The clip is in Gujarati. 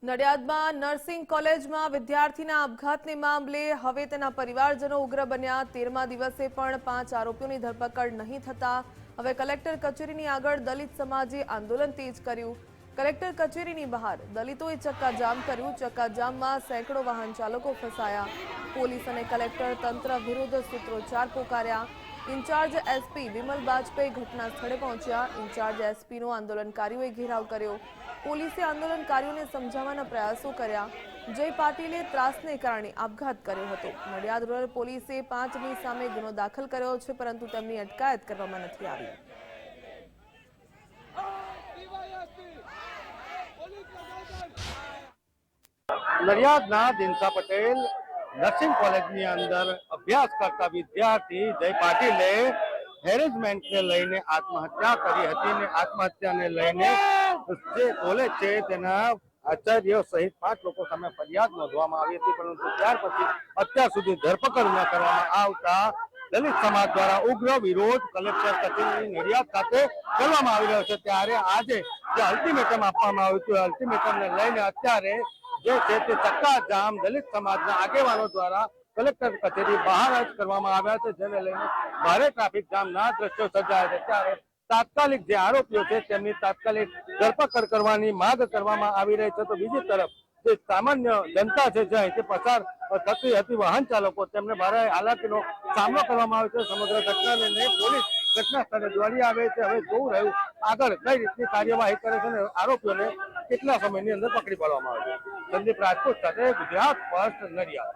નડિયાદમાં નર્સિંગ કોલેજમાં વિદ્યાર્થીના આપઘાતને મામલે હવે તેના પરિવારજનો ઉગ્ર બન્યા। 13મા દિવસે પણ 5 આરોપીઓની ધરપકડ નહીં થતા હવે કલેક્ટર કચેરીની આગળ દલિત સમાજે આંદોલન તેજ કર્યું। કલેક્ટર કચેરીની બહાર દલિતોએ ચક્કાજામ કર્યું। ચક્કાજામમાં સેંકડો વાહન ચાલકો ફસાયા। પોલીસ અને કલેક્ટર તંત્ર વિરુદ્ધ સૂત્રોચ્ચાર પોકાર્યા। ઇન્ચાર્જ એસપી વિમલ બાજપેયી ઘટના સ્થળે પહોંચ્યા। ઇન્ચાર્જ એસપીનો આંદોલનકારીઓએ ઘેરાવ કર્યો। પોલીસે આંદોલનકારીઓને સમજાવવાના પ્રયાસો કર્યા। જય પાટીલે ત્રાસને કારણે આપઘાત કર્યો હતો। નડિયાદ રૂરલ પોલીસે 5ની સામે ગુનો દાખલ કર્યો છે, પરંતુ તેમની અટકાયત કરવામાં નથી આવી। નડિયાદના દિનસા પટેલ નર્સિંગ કોલેજની અંદર અભ્યાસ કરતા વિદ્યાર્થી જય પાટીલે હેરેસમેન્ટને લઈને આત્મહત્યા કરી હતી ને આત્મહત્યાને લઈને જે કોલેજ છે તેના આચાર્ય સહિત 5 લોકો સામે ફરિયાદ નોંધવામાં આવી હતી, પરંતુ ત્યાર પછી અત્યાર સુધી ધરપકડ ન કરવામાં આવતા દલિત સમાજ દ્વારા ઉગ્ર વિરોધ કલેક્ટર કચેરી નડિયાદ ખાતે કરવામાં આવી રહ્યો છે। ત્યારે આજે જે અલ્ટિમેટમ આપવામાં આવ્યું હતું, અલ્ટિમેટમને લઈને અત્યારે જે છે તે ચક્કાજામ દલિત સમાજના આગેવાનો દ્વારા કલેક્ટર કચેરી બહાર જ કરવામાં આવ્યા છે, જેને લઈને ભારે ટ્રાફિક જામના દ્રશ્યો સર્જાયા છે। ત્યારે તાત્કાલિક જે આરોપીઓ છે તેમની તાત્કાલિક ધરપકડ કરવાની માંગ કરવામાં આવી રહી છે। તો બીજી તરફ જે સામાન્ય જનતા છે, જે અહીંથી પસાર થતી હતી વાહન ચાલકો, તેમને ભારે હાલાકીનો સામનો કરવામાં આવે છે। સમગ્ર ઘટનાને લઈને પોલીસ ઘટના સ્થળે દોડી આવે છે। હવે જોવું રહ્યું આગળ કઈ રીતની કાર્યવાહી કરે છે અને આરોપીઓને કેટલા સમયની અંદર પકડી પાડવામાં આવે છે। સંદીપ રાજપૂત સાથે ગુજરાત ફર્સ્ટ નડિયાદ।